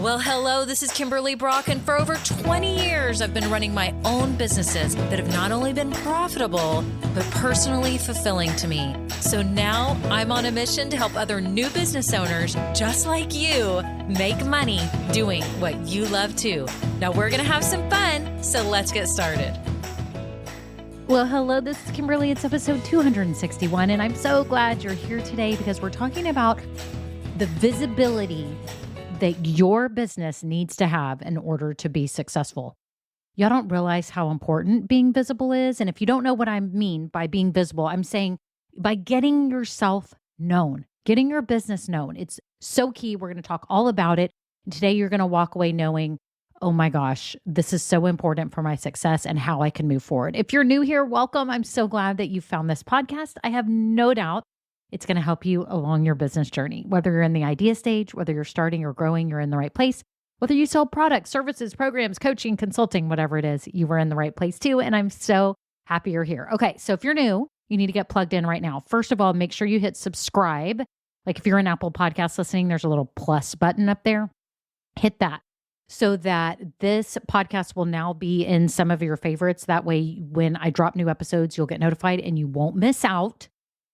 Well, hello, this is Kimberly Brock, and for over 20 years, I've been running my own businesses that have not only been profitable, but personally fulfilling to me. So now I'm on a mission to help other new business owners just like you make money doing what you love too. Now we're going to have some fun, so let's get started. Well, hello, this is Kimberly. It's episode 261, and I'm so glad you're here today because we're talking about the visibility that your business needs to have in order to be successful. Y'all don't realize how important being visible is. And if you don't know what I mean by being visible, I'm saying by getting yourself known, getting your business known. It's so key. We're going to talk all about it. And today you're going to walk away knowing, oh my gosh, this is so important for my success and how I can move forward. If you're new here, welcome. I'm so glad that you found this podcast. I have no doubt it's going to help you along your business journey. Whether you're in the idea stage, whether you're starting or growing, you're in the right place. Whether you sell products, services, programs, coaching, consulting, whatever it is, you were in the right place too. And I'm so happy you're here. Okay, so if you're new, you need to get plugged in right now. First of all, make sure you hit subscribe. Like if you're an Apple Podcast listening, there's a little plus button up there. Hit that so that this podcast will now be in some of your favorites. That way, when I drop new episodes, you'll get notified and you won't miss out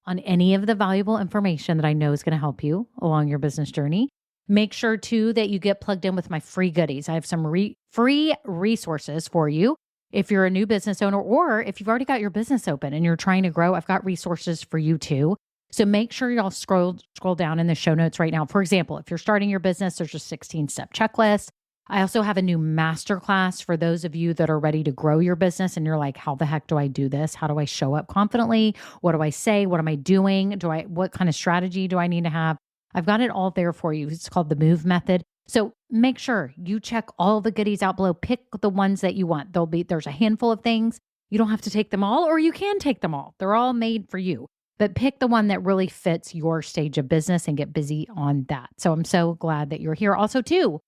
on any of the valuable information that I know is going to help you along your business journey. Make sure too that you get plugged in with my free goodies. I have some free resources for you. If you're a new business owner or if you've already got your business open and you're trying to grow, I've got resources for you too. So make sure y'all scroll down in the show notes right now. For example, if you're starting your business, there's a 16-step checklist. I also have a new masterclass for those of you that are ready to grow your business and you're like, how the heck do I do this? How do I show up confidently? What do I say? What am I doing? What kind of strategy do I need to have? I've got it all there for you. It's called the MOVE method. So make sure you check all the goodies out below. Pick the ones that you want. There's a handful of things. You don't have to take them all, or you can take them all. They're all made for you. But pick the one that really fits your stage of business and get busy on that. So I'm so glad that you're here. Also, too,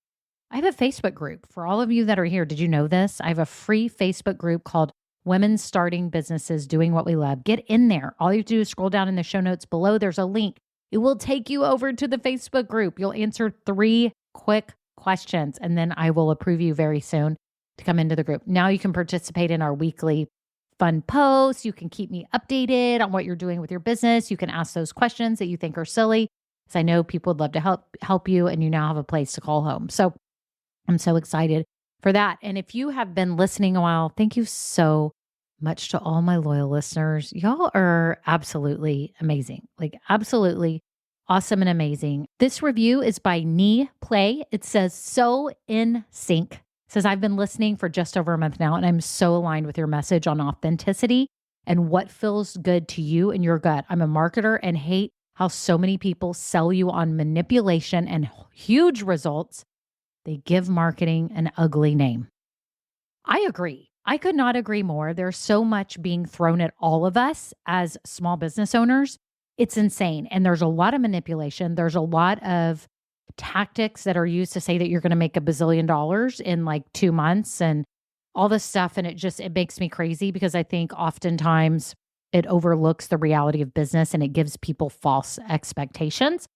I have a Facebook group for all of you that are here. Did you know this? I have a free Facebook group called Women Starting Businesses Doing What We Love. Get in there. All you have to do is scroll down in the show notes below. There's a link. It will take you over to the Facebook group. You'll answer 3 quick questions, and then I will approve you very soon to come into the group. Now you can participate in our weekly fun posts. You can keep me updated on what you're doing with your business. You can ask those questions that you think are silly, because I know people would love to help you, and you now have a place to call home. So I'm so excited for that. And if you have been listening a while, thank you so much to all my loyal listeners. Y'all are absolutely amazing, like absolutely awesome and amazing. This review is by Knee Play. It says, so in sync. It says, I've been listening for just over a month now, and I'm so aligned with your message on authenticity and what feels good to you and your gut. I'm a marketer and hate how so many people sell you on manipulation and huge results. They give marketing an ugly name. I agree. I could not agree more. There's so much being thrown at all of us as small business owners. It's insane. And there's a lot of manipulation. There's a lot of tactics that are used to say that you're going to make $1 bazillion in like 2 months and all this stuff. And it makes me crazy because I think oftentimes it overlooks the reality of business and it gives people false expectations.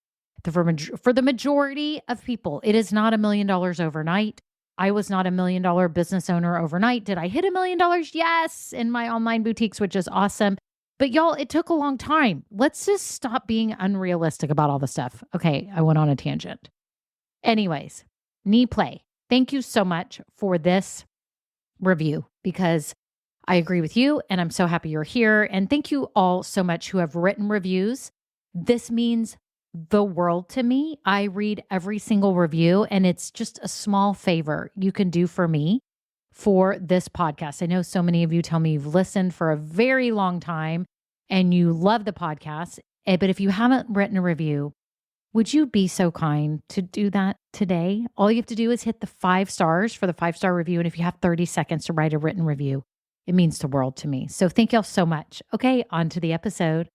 For the majority of people, it is not $1 million overnight. I was not $1 million business owner overnight. Did I hit $1 million? Yes, in my online boutiques, which is awesome. But y'all, it took a long time. Let's just stop being unrealistic about all the stuff. Okay, I went on a tangent. Anyways, Knee Play, thank you so much for this review because I agree with you and I'm so happy you're here. And thank you all so much who have written reviews. This means the world to me. I read every single review, and it's just a small favor you can do for me for this podcast. I know so many of you tell me you've listened for a very long time and you love the podcast, but if you haven't written a review, would you be so kind to do that today? All you have to do is hit the 5 stars for the 5-star review, and if you have 30 seconds to write a written review, it means the world to me. So thank y'all so much. Okay, on to the episode.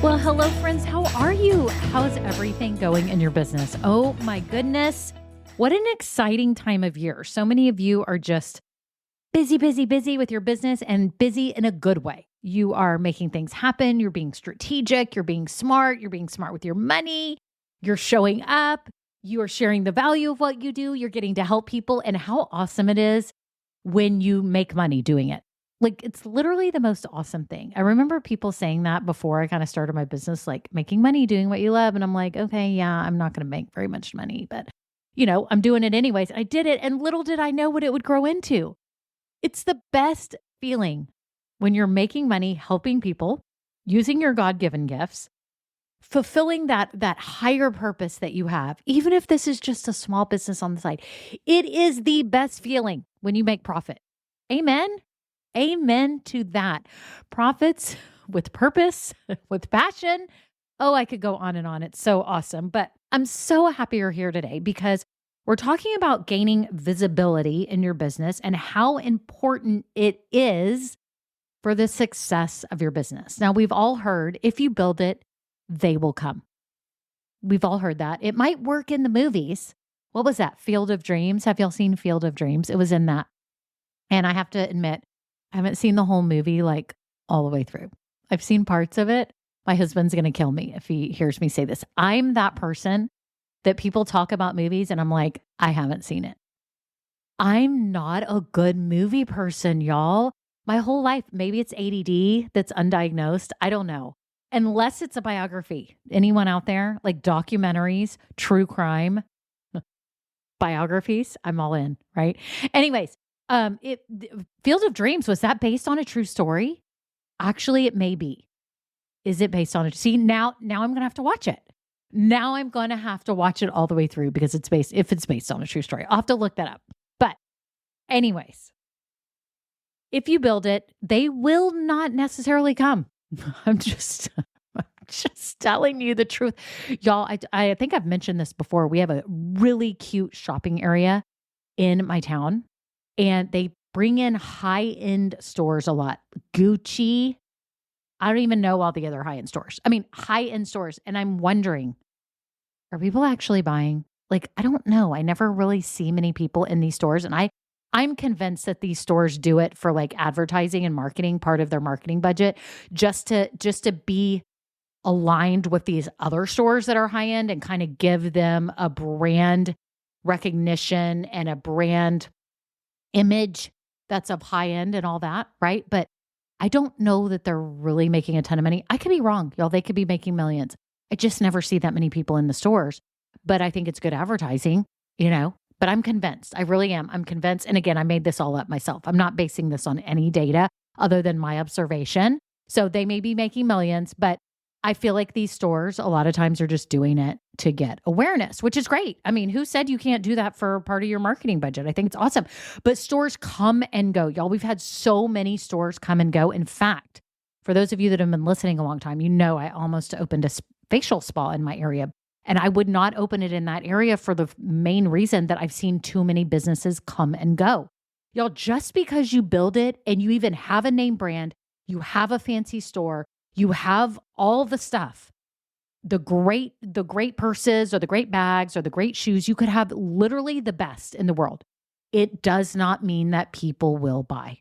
Well, hello, friends. How are you? How's everything going in your business? Oh, my goodness. What an exciting time of year. So many of you are just busy with your business and busy in a good way. You are making things happen. You're being strategic. You're being smart. You're being smart with your money. You're showing up. You are sharing the value of what you do. You're getting to help people. And how awesome it is when you make money doing it. Like, it's literally the most awesome thing. I remember people saying that before I kind of started my business, like making money doing what you love. And I'm like, okay, yeah, I'm not going to make very much money, but I'm doing it anyways. I did it. And little did I know what it would grow into. It's the best feeling when you're making money, helping people, using your God-given gifts, fulfilling that higher purpose that you have, even if this is just a small business on the side. It is the best feeling when you make profit. Amen. Amen to that. Profits with purpose, with passion. Oh, I could go on and on. It's so awesome. But I'm so happy you're here today because we're talking about gaining visibility in your business and how important it is for the success of your business. Now, we've all heard, if you build it, they will come. We've all heard that. It might work in the movies. What was that? Field of Dreams. Have y'all seen Field of Dreams? It was in that. And I have to admit, I haven't seen the whole movie like all the way through. I've seen parts of it. My husband's going to kill me if he hears me say this. I'm that person that people talk about movies and I'm like, I haven't seen it. I'm not a good movie person, y'all. My whole life, maybe it's ADD that's undiagnosed. I don't know. Unless it's a biography. Anyone out there? Like documentaries, true crime, biographies, I'm all in, right? Anyways, Field of Dreams, was that based on a true story? Actually, it may be. Is it based on it? See, now I'm going to have to watch it. Now I'm going to have to watch it all the way through because if it's based on a true story. I'll have to look that up. But anyways, if you build it, they will not necessarily come. I'm just telling you the truth. Y'all, I think I've mentioned this before. We have a really cute shopping area in my town. And they bring in high-end stores a lot. Gucci. I don't even know all the other high-end stores. I mean, high-end stores. And I'm wondering, are people actually buying? Like, I don't know. I never really see many people in these stores. And I'm convinced that these stores do it for like advertising and marketing, part of their marketing budget, just to be aligned with these other stores that are high-end and kind of give them a brand recognition and a brand image that's of high end and all that, right? But I don't know that they're really making a ton of money. I could be wrong, y'all. They could be making millions. I just never see that many people in the stores, but I think it's good advertising, but I'm convinced. I really am. I'm convinced. And again, I made this all up myself. I'm not basing this on any data other than my observation. So they may be making millions, but I feel like these stores a lot of times are just doing it to get awareness, which is great. I mean, who said you can't do that for part of your marketing budget? I think it's awesome. But stores come and go. Y'all, we've had so many stores come and go. In fact, for those of you that have been listening a long time, I almost opened a facial spa in my area. And I would not open it in that area for the main reason that I've seen too many businesses come and go. Y'all, just because you build it and you even have a name brand, you have a fancy store, you have all the stuff, the great purses or the great bags or the great shoes, you could have literally the best in the world. It does not mean that people will buy.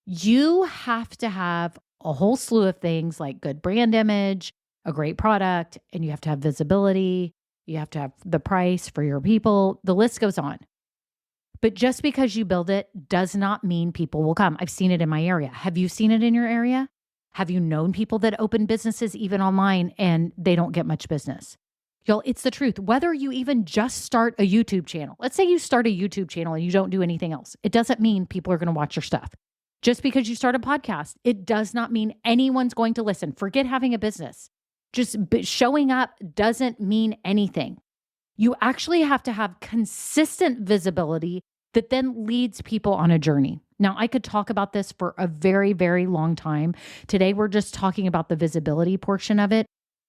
You have to have a whole slew of things like good brand image, a great product, and you have to have visibility. You have to have the price for your people. The list goes on. But just because you build it does not mean people will come. I've seen it in my area. Have you seen it in your area? Have you known people that open businesses even online and they don't get much business? Y'all, it's the truth. Whether you even just start a YouTube channel, let's say you start a YouTube channel and you don't do anything else. It doesn't mean people are going to watch your stuff. Just because you start a podcast, it does not mean anyone's going to listen. Forget having a business. Just showing up doesn't mean anything. You actually have to have consistent visibility that then leads people on a journey. Now, I could talk about this for a very, very long time. Today, we're just talking about the visibility portion of it,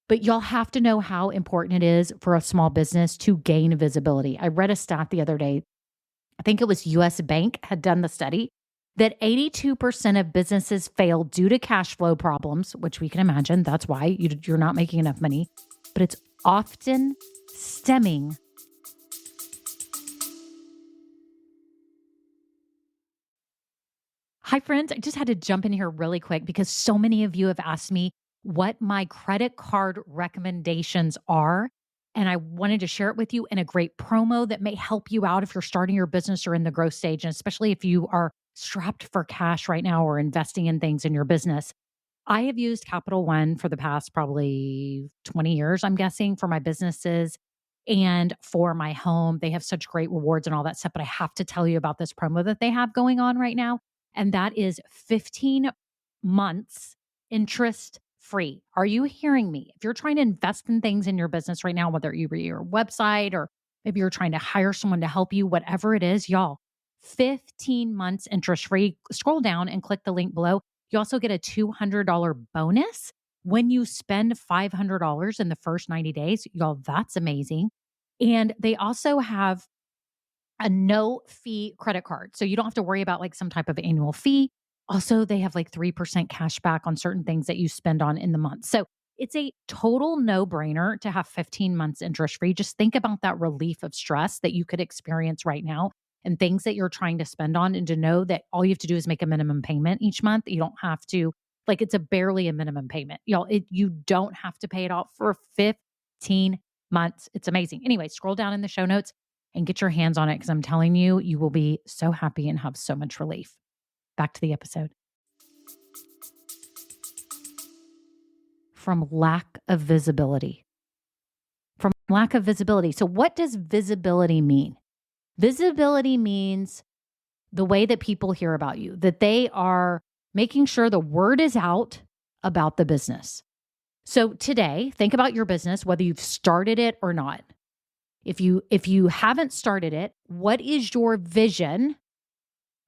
but y'all have to know how important it is for a small business to gain visibility. I read a stat the other day. I think it was US Bank had done the study that 82% of businesses fail due to cash flow problems, which we can imagine. That's why you're not making enough money, but it's often stemming Hi, friends. I just had to jump in here really quick because so many of you have asked me what my credit card recommendations are. And I wanted to share it with you in a great promo that may help you out if you're starting your business or in the growth stage, and especially if you are strapped for cash right now or investing in things in your business. I have used Capital One for the past probably 20 years, I'm guessing, for my businesses and for my home. They have such great rewards and all that stuff. But I have to tell you about this promo that they have going on right now. And that is 15 months interest free. Are you hearing me? If you're trying to invest in things in your business right now, whether you your website or maybe you're trying to hire someone to help you, whatever it is, y'all, 15 months interest free. Scroll down and click the link below. You also get a $200 bonus when you spend $500 in the first 90 days. Y'all, that's amazing. And they also have a no fee credit card. So you don't have to worry about like some type of annual fee. Also, they have like 3% cash back on certain things that you spend on in the month. So it's a total no brainer to have 15 months interest free. Just think about that relief of stress that you could experience right now and things that you're trying to spend on, and to know that all you have to do is make a minimum payment each month. You don't have to, like, it's barely a minimum payment. Y'all, you don't have to pay it off for 15 months. It's amazing. Anyway, scroll down in the show notes and get your hands on it, because I'm telling you, you will be so happy and have so much relief. Back to the episode. From lack of visibility. From lack of visibility. So what does visibility mean? Visibility means the way that people hear about you, that they are making sure the word is out about the business. So today, think about your business, whether you've started it or not. If you haven't started it, what is your vision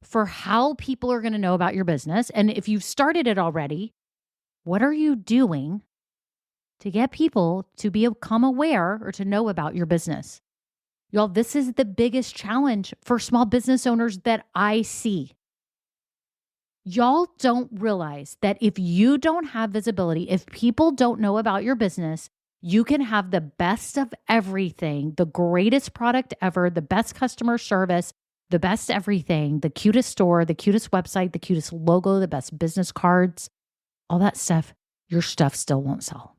for how people are going to know about your business? And if you've started it already, what are you doing to get people to become aware or to know about your business? Y'all, this is the biggest challenge for small business owners that I see. Y'all don't realize that if you don't have visibility, if people don't know about your business, you can have the best of everything, the greatest product ever, the best customer service, the best everything, the cutest store, the cutest website, the cutest logo, the best business cards, all that stuff. Your stuff still won't sell.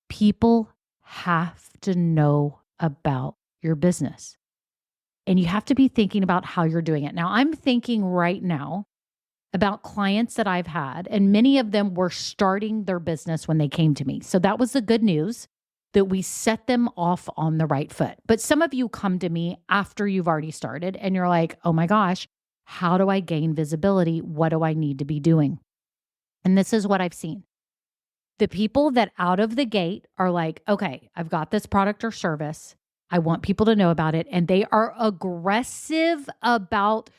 People have to know about your business. And you have to be thinking about how you're doing it. Now, I'm thinking right now about clients that I've had, and many of them were starting their business when they came to me. So that was the good news, that we set them off on the right foot. But some of you come to me after you've already started and you're like, oh my gosh, how do I gain visibility? What do I need to be doing? And this is what I've seen. The people that out of the gate are like, okay, I've got this product or service. I want people to know about it. And they are aggressive about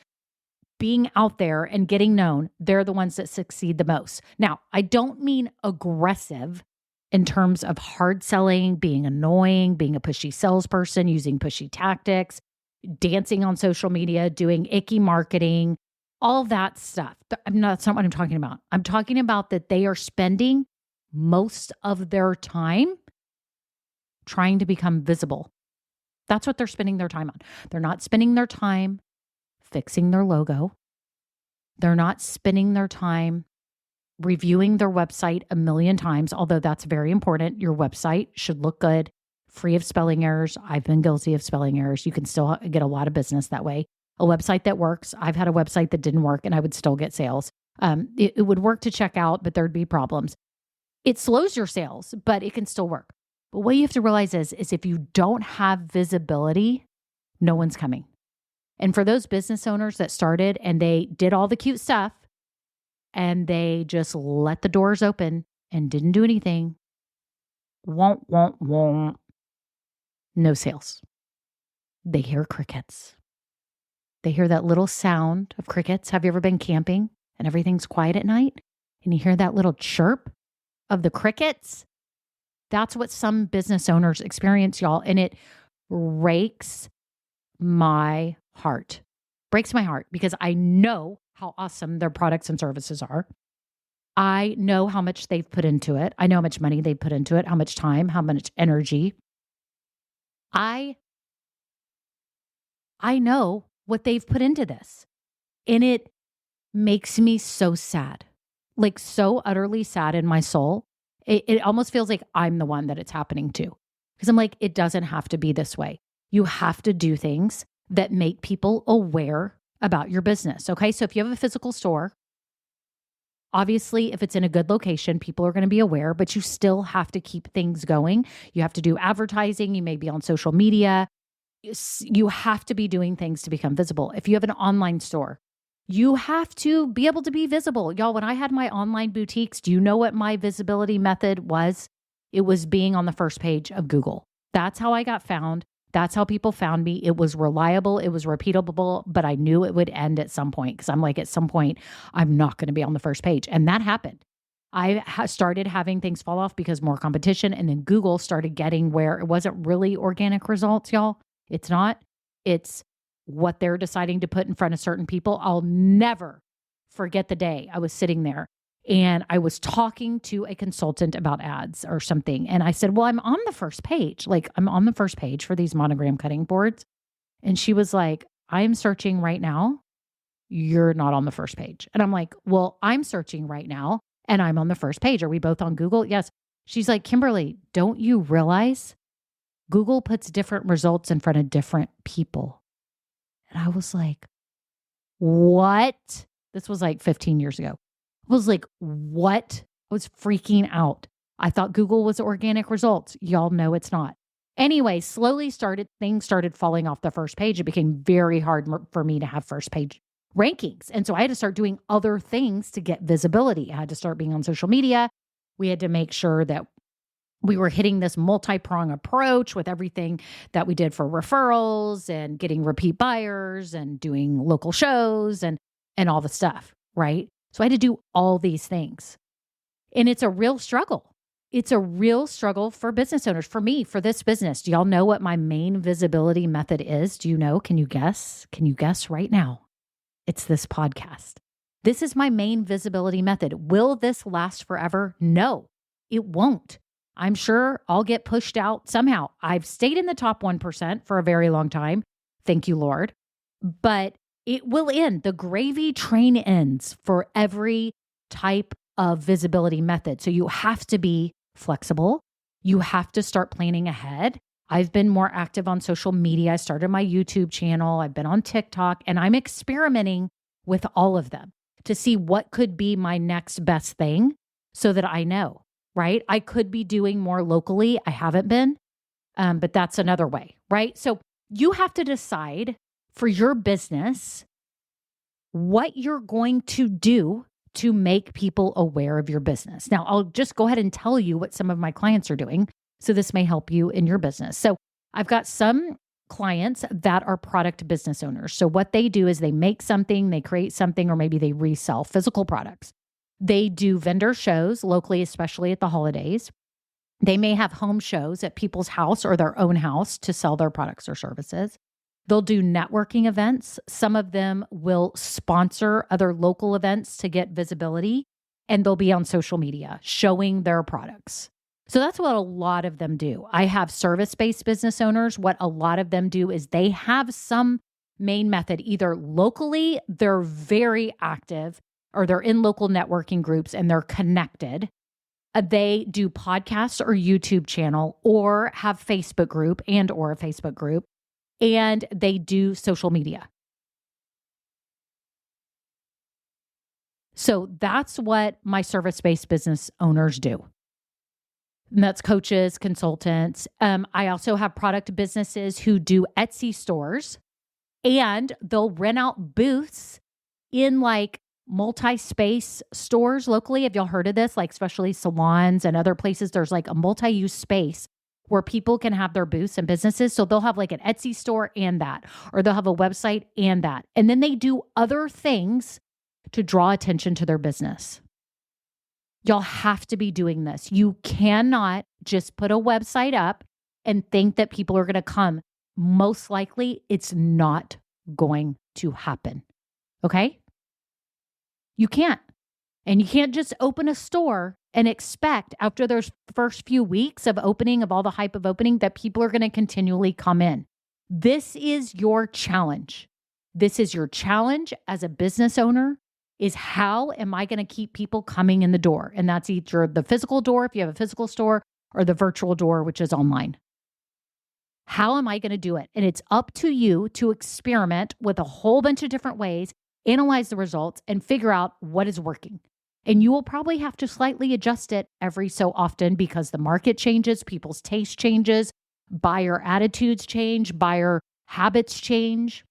being out there and getting known. They're the ones that succeed the most. Now, I don't mean aggressive in terms of hard selling, being annoying, being a pushy salesperson, using pushy tactics, dancing on social media, doing icky marketing, all that stuff. That's not what I'm talking about. I'm talking about that they are spending most of their time trying to become visible. That's what they're spending their time on. They're not spending their time fixing their logo. They're not spending their time reviewing their website a million times, although that's very important. Your website should look good, free of spelling errors. I've been guilty of spelling errors. You can still get a lot of business that way. A website that works. I've had a website that didn't work and I would still get sales. It would work to check out, but there'd be problems. It slows your sales, but it can still work. But what you have to realize is if you don't have visibility, no one's coming. And for those business owners that started and they did all the cute stuff and they just let the doors open and didn't do anything, won't, no sales. They hear crickets. They hear that little sound of crickets. Have you ever been camping and everything's quiet at night and you hear that little chirp of the crickets? That's what some business owners experience, y'all. And it breaks my heart. Breaks my heart because I know how awesome their products and services are. I know how much they've put into it. I know how much money they put into it, how much time, how much energy. I know what they've put into this. And it makes me so sad, like so utterly sad in my soul. It almost feels like I'm the one that it's happening to, because I'm like, it doesn't have to be this way. You have to do things that make people aware about your business. Okay. So if you have a physical store, obviously, if it's in a good location, people are going to be aware, but you still have to keep things going. You have to do advertising. You may be on social media. You have to be doing things to become visible. If you have an online store, you have to be able to be visible. Y'all, when I had my online boutiques, do you know what my visibility method was? It was being on the first page of Google. That's how I got found. That's how people found me. It was reliable. It was repeatable, but I knew it would end at some point, because I'm like, at some point, I'm not going to be on the first page. And that happened. I started having things fall off because more competition. And then Google started getting where it wasn't really organic results, y'all. It's not. It's what they're deciding to put in front of certain people. I'll never forget the day I was sitting there and I was talking to a consultant about ads or something. And I said, well, I'm on the first page. Like, I'm on the first page for these monogram cutting boards. And she was like, I'm searching right now. You're not on the first page. And I'm like, well, I'm searching right now and I'm on the first page. Are we both on Google? Yes. She's like, Kimberly, don't you realize Google puts different results in front of different people? And I was like, what? This was like 15 years ago. I was like, what? I was freaking out. I thought Google was organic results. Y'all know it's not. Anyway, things started falling off the first page. It became very hard for me to have first page rankings. And so I had to start doing other things to get visibility. I had to start being on social media. We had to make sure that we were hitting this multi-prong approach with everything that we did for referrals and getting repeat buyers and doing local shows and all the stuff, right? So I had to do all these things. And it's a real struggle. It's a real struggle for business owners, for me, for this business. Do y'all know what my main visibility method is? Do you know? Can you guess? Can you guess right now? It's this podcast. This is my main visibility method. Will this last forever? No, it won't. I'm sure I'll get pushed out somehow. I've stayed in the top 1% for a very long time. Thank you, Lord. But it will end. The gravy train ends for every type of visibility method. So you have to be flexible. You have to start planning ahead. I've been more active on social media. I started my YouTube channel. I've been on TikTok, and I'm experimenting with all of them to see what could be my next best thing so that I know, right? I could be doing more locally. I haven't been, but that's another way, right? So you have to decide for your business what you're going to do to make people aware of your business. Now, I'll just go ahead and tell you what some of my clients are doing. So this may help you in your business. So I've got some clients that are product business owners. So what they do is they make something, they create something, or maybe they resell physical products. They do vendor shows locally, especially at the holidays. They may have home shows at people's house or their own house to sell their products or services. They'll do networking events. Some of them will sponsor other local events to get visibility, and they'll be on social media showing their products. So that's what a lot of them do. I have service-based business owners. What a lot of them do is they have some main method. Either locally, they're very active, or they're in local networking groups and they're connected. They do podcasts or YouTube channel, or have Facebook group and or a Facebook group. And they do social media. So that's what my service-based business owners do. And that's coaches, consultants. I also have product businesses who do Etsy stores, and they'll rent out booths in like multi-space stores locally. Have y'all heard of this? Like especially salons and other places, there's like a multi-use space where people can have their booths and businesses. So they'll have like an Etsy store and that, or they'll have a website and that. And then they do other things to draw attention to their business. Y'all have to be doing this. You cannot just put a website up and think that people are going to come. Most likely, it's not going to happen. Okay? You can't. And you can't just open a store and expect after those first few weeks of opening, of all the hype of opening, that people are going to continually come in. This is your challenge. This is your challenge as a business owner is how am I going to keep people coming in the door? And that's either the physical door, if you have a physical store, or the virtual door, which is online. How am I going to do it? And it's up to you to experiment with a whole bunch of different ways, analyze the results, and figure out what is working. And you will probably have to slightly adjust it every so often because the market changes, people's taste changes, buyer attitudes change, buyer habits change.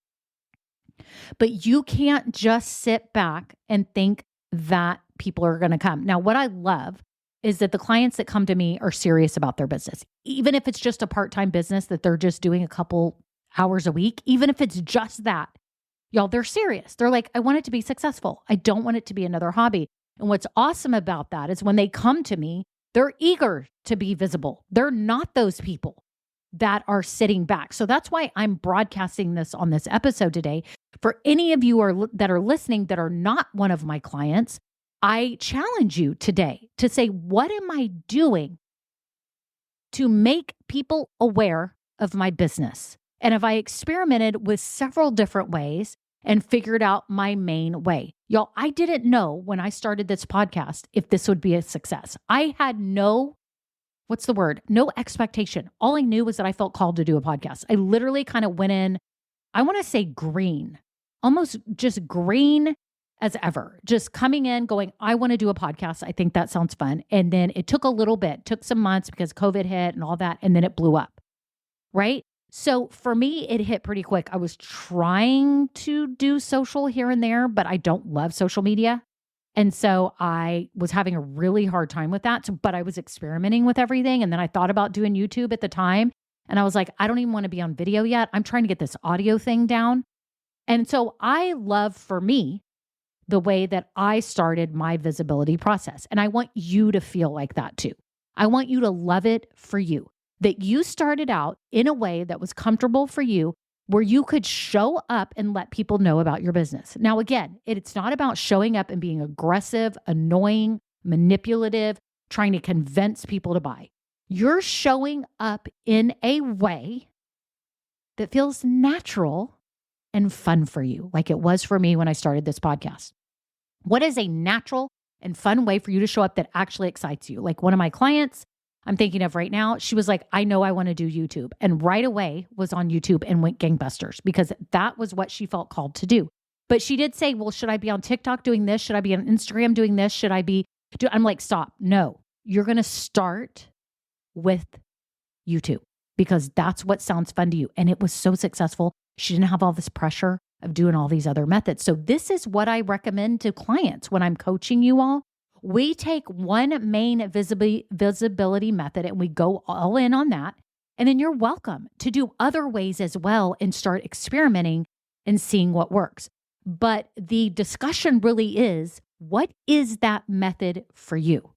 But you can't just sit back and think that people are going to come. Now, what I love is that the clients that come to me are serious about their business. Even if it's just a part-time business that they're just doing a couple hours a week, even if it's just that, y'all, they're serious. They're like, I want it to be successful. I don't want it to be another hobby. And what's awesome about that is when they come to me, they're eager to be visible. They're not those people that are sitting back. So that's why I'm broadcasting this on this episode today. For any of you that are listening that are not one of my clients, I challenge you today to say, what am I doing to make people aware of my business? And have I experimented with several different ways and figured out my main way? Y'all, I didn't know when I started this podcast if this would be a success. I had no expectation. All I knew was that I felt called to do a podcast. I literally kind of went in, I want to say green, almost just green as ever, just coming in going, I want to do a podcast. I think that sounds fun. And then it took a little bit, took some months because COVID hit and all that. And then it blew up, right? So for me, it hit pretty quick. I was trying to do social here and there, but I don't love social media. And so I was having a really hard time with that. But I was experimenting with everything. And then I thought about doing YouTube at the time. And I was like, I don't even want to be on video yet. I'm trying to get this audio thing down. And so I love, for me, the way that I started my visibility process. And I want you to feel like that too. I want you to love it for you, that you started out in a way that was comfortable for you, where you could show up and let people know about your business. Now, again, it's not about showing up and being aggressive, annoying, manipulative, trying to convince people to buy. You're showing up in a way that feels natural and fun for you, like it was for me when I started this podcast. What is a natural and fun way for you to show up that actually excites you? Like one of my clients I'm thinking of right now, she was like, I know I want to do YouTube. And right away was on YouTube and went gangbusters because that was what she felt called to do. But she did say, well, should I be on TikTok doing this? Should I be on Instagram doing this? Should I be I'm like, stop. No, you're going to start with YouTube because that's what sounds fun to you. And it was so successful. She didn't have all this pressure of doing all these other methods. So this is what I recommend to clients when I'm coaching you all. We take one main visibility method and we go all in on that. And then you're welcome to do other ways as well and start experimenting and seeing what works. But the discussion really is, what is that method for you?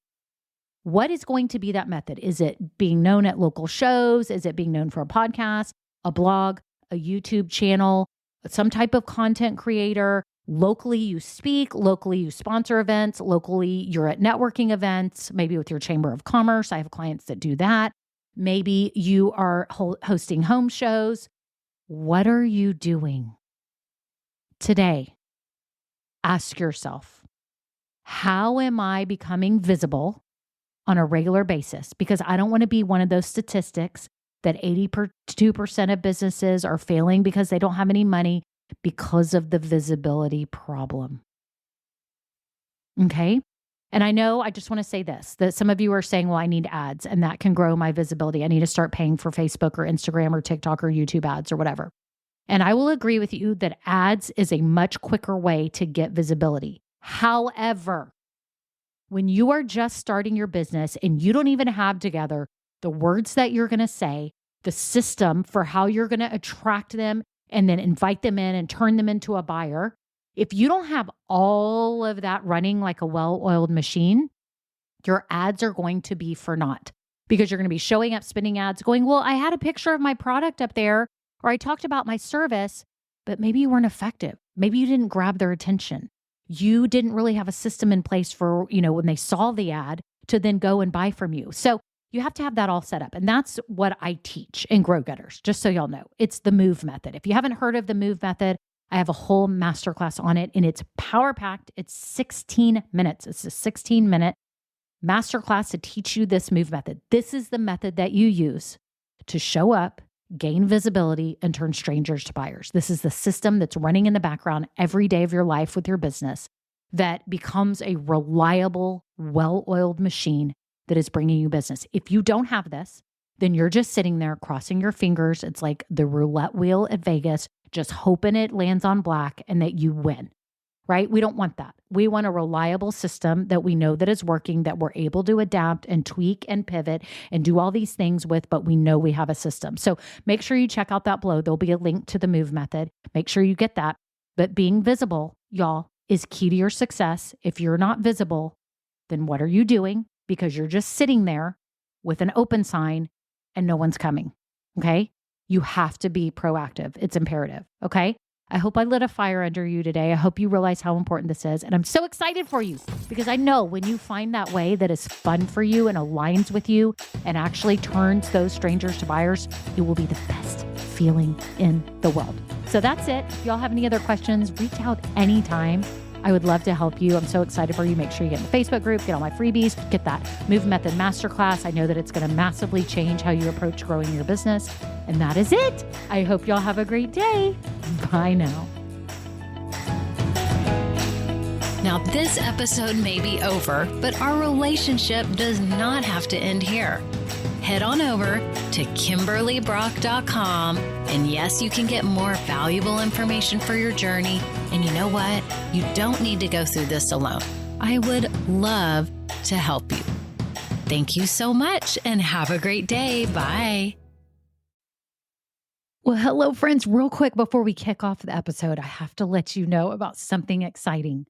What is going to be that method? Is it being known at local shows? Is it being known for a podcast, a blog, a YouTube channel, some type of content creator? Locally, you speak. Locally, you sponsor events. Locally, you're at networking events, maybe with your Chamber of Commerce. I have clients that do that. Maybe you are hosting home shows. What are you doing today? Ask yourself, how am I becoming visible on a regular basis? Because I don't want to be one of those statistics that 82% of businesses are failing because they don't have any money because of the visibility problem. Okay. And I know, I just want to say this, that some of you are saying, well, I need ads and that can grow my visibility. I need to start paying for Facebook or Instagram or TikTok or YouTube ads or whatever. And I will agree with you that ads is a much quicker way to get visibility. However, when you are just starting your business and you don't even have together the words that you're going to say, the system for how you're going to attract them and then invite them in and turn them into a buyer, if you don't have all of that running like a well-oiled machine, your ads are going to be for naught because you're going to be showing up, spinning ads, going, well, I had a picture of my product up there, or I talked about my service, but maybe you weren't effective. Maybe you didn't grab their attention. You didn't really have a system in place for, when they saw the ad to then go and buy from you. So you have to have that all set up. And that's what I teach in Grow Getters, just so y'all know. It's the MOVE method. If you haven't heard of the MOVE method, I have a whole masterclass on it and it's power packed. It's 16 minutes. It's a 16-minute masterclass to teach you this move method. This is the method that you use to show up, gain visibility, and turn strangers to buyers. This is the system that's running in the background every day of your life with your business that becomes a reliable, well-oiled machine that is bringing you business. If you don't have this, then you're just sitting there crossing your fingers. It's like the roulette wheel at Vegas, just hoping it lands on black and that you win, right? We don't want that. We want a reliable system that we know that is working, that we're able to adapt and tweak and pivot and do all these things with, but we know we have a system. So make sure you check out that below. There'll be a link to the move method. Make sure you get that. But being visible, y'all, is key to your success. If you're not visible, then what are you doing? Because you're just sitting there with an open sign and no one's coming. Okay. You have to be proactive. It's imperative. Okay. I hope I lit a fire under you today. I hope you realize how important this is. And I'm so excited for you because I know when you find that way that is fun for you and aligns with you and actually turns those strangers to buyers, it will be the best feeling in the world. So that's it. If y'all have any other questions, reach out anytime. I would love to help you. I'm so excited for you. Make sure you get in the Facebook group, get all my freebies, get that Move Method Masterclass. I know that it's going to massively change how you approach growing your business. And that is it. I hope y'all have a great day. Bye now. Now, this episode may be over, but our relationship does not have to end here. Head on over to KimberlyBrock.com. And yes, you can get more valuable information for your journey. And you know what? You don't need to go through this alone. I would love to help you. Thank you so much and have a great day. Bye. Well, hello, friends. Real quick before we kick off the episode, I have to let you know about something exciting.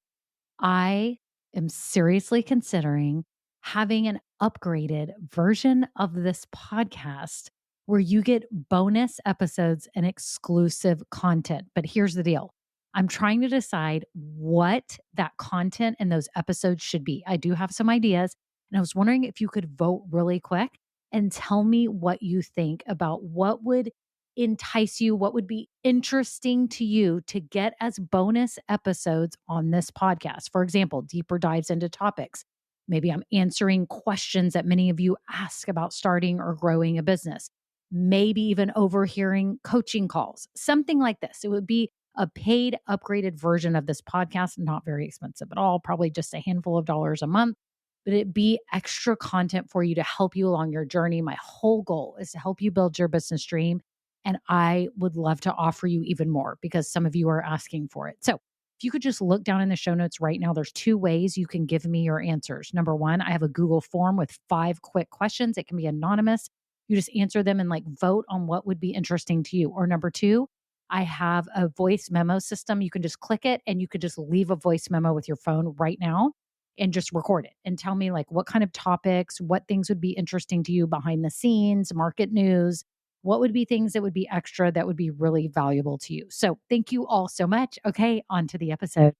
I am seriously considering having an upgraded version of this podcast where you get bonus episodes and exclusive content. But here's the deal. I'm trying to decide what that content and those episodes should be. I do have some ideas, and I was wondering if you could vote really quick and tell me what you think about what would entice you, what would be interesting to you to get as bonus episodes on this podcast. For example, deeper dives into topics. Maybe I'm answering questions that many of you ask about starting or growing a business. Maybe even overhearing coaching calls, something like this. It would be a paid upgraded version of this podcast, not very expensive at all, probably just a handful of dollars a month, but it'd be extra content for you to help you along your journey. My whole goal is to help you build your business dream. And I would love to offer you even more because some of you are asking for it. So if you could just look down in the show notes right now, there's 2 ways you can give me your answers. Number 1, I have a Google form with 5 quick questions. It can be anonymous. You just answer them and vote on what would be interesting to you. Or number 2, I have a voice memo system. You can just click it and you could just leave a voice memo with your phone right now and just record it and tell me what kind of topics, what things would be interesting to you behind the scenes, market news. What would be things that would be extra that would be really valuable to you? So thank you all so much. Okay, on to the episode.